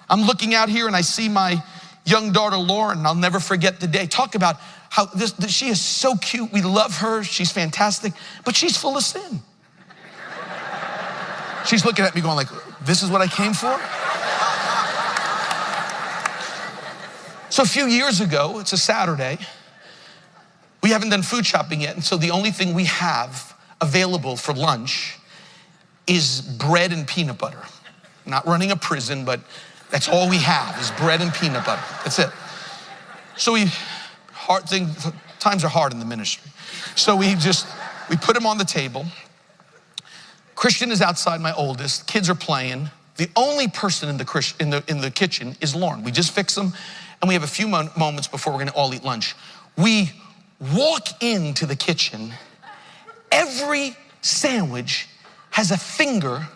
I'm looking out here and I see my young daughter, Lauren, and I'll never forget the day. Talk about how she is so cute. We love her. She's fantastic, but she's full of sin. She's looking at me going like, this is what I came for? So a few years ago, it's a Saturday, we haven't done food shopping yet, and so the only thing we have available for lunch is bread and peanut butter. Not running a prison, but that's all we have is bread and peanut butter. That's it. So times are hard in the ministry. So we put them on the table. Christian is outside, my oldest. Kids are playing. The only person in the kitchen is Lauren. We just fix them, and we have a few moments before we're gonna all eat lunch. We walk into the kitchen. Every sandwich has a finger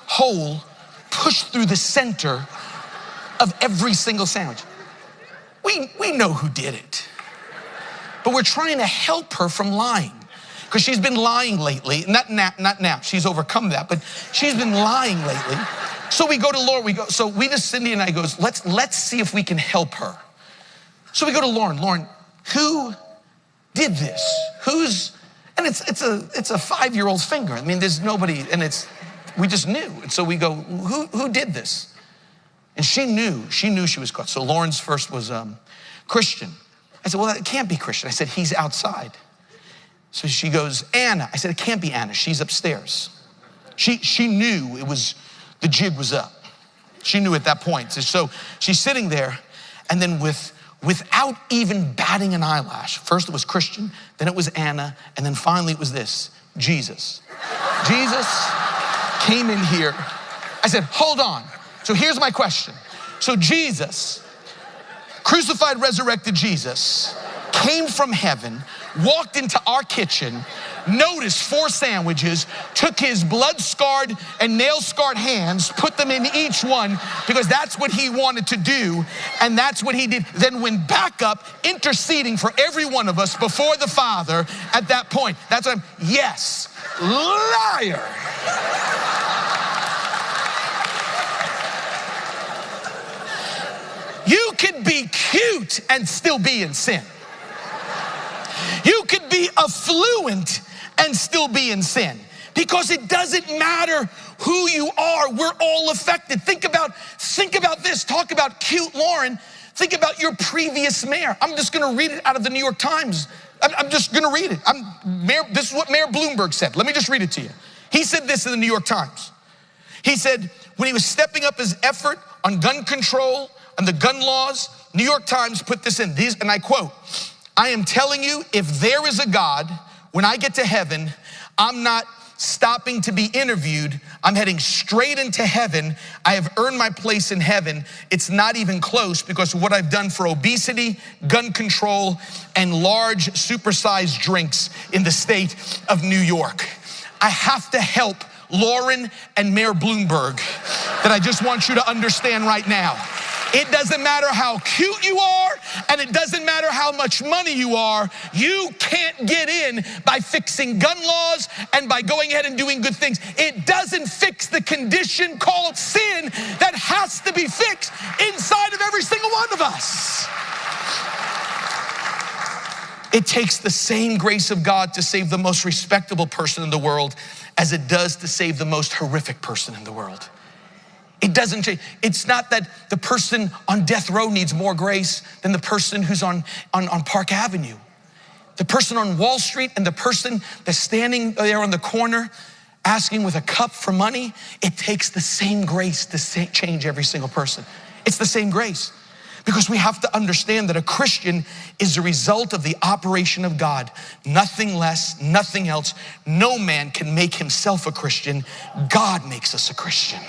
hole pushed through the center of every single sandwich. We know who did it, but we're trying to help her from lying because she's been lying lately. Not now, she's overcome that, but she's been lying lately. So we go to Lauren, Cindy and I goes, let's see if we can help her. So we go to Lauren. Lauren, who did this? And it's a 5-year-old's finger. I mean, there's nobody, and we just knew. And so we go, who did this? And she knew she was caught. So Lauren's first was Christian. I said, well, it can't be Christian. I said, he's outside. So she goes, Anna. I said, it can't be Anna. She's upstairs. She knew the jig was up. She knew at that point. So she's sitting there, and then without even batting an eyelash, first it was Christian, then it was Anna, and then finally it was this, Jesus. Jesus came in here. I said, hold on. So here's my question. So Jesus, crucified, resurrected Jesus, came from heaven, walked into our kitchen, noticed 4 sandwiches, took his blood-scarred and nail-scarred hands, put them in each one because that's what he wanted to do, and that's what he did. Then went back up, interceding for every one of us before the Father at that point. That's what yes, liar. You could be cute and still be in sin. You could be affluent and still be in sin, because it doesn't matter who you are. We're all affected. Think about this. Talk about cute Lauren. Think about your previous mayor. I'm just going to read it out of the New York Times. I'm just going to read it. This is what Mayor Bloomberg said. Let me just read it to you. He said this in the New York Times. He said, when he was stepping up his effort on gun control and the gun laws, New York Times put this in, and I quote, I am telling you, if there is a God, when I get to heaven, I'm not stopping to be interviewed. I'm heading straight into heaven. I have earned my place in heaven. It's not even close because of what I've done for obesity, gun control, and large supersized drinks in the state of New York. I have to help Lauren and Mayor Bloomberg that I just want you to understand right now. It doesn't matter how cute you are, and it doesn't matter how much money you are. You can't get in by fixing gun laws and by going ahead and doing good things. It doesn't fix the condition called sin that has to be fixed inside of every single one of us. It takes the same grace of God to save the most respectable person in the world as it does to save the most horrific person in the world. It doesn't change. It's not that the person on death row needs more grace than the person who's on Park Avenue. The person on Wall Street and the person that's standing there on the corner asking with a cup for money, it takes the same grace to change every single person. It's the same grace. Because we have to understand that a Christian is a result of the operation of God. Nothing less, nothing else. No man can make himself a Christian. God makes us a Christian.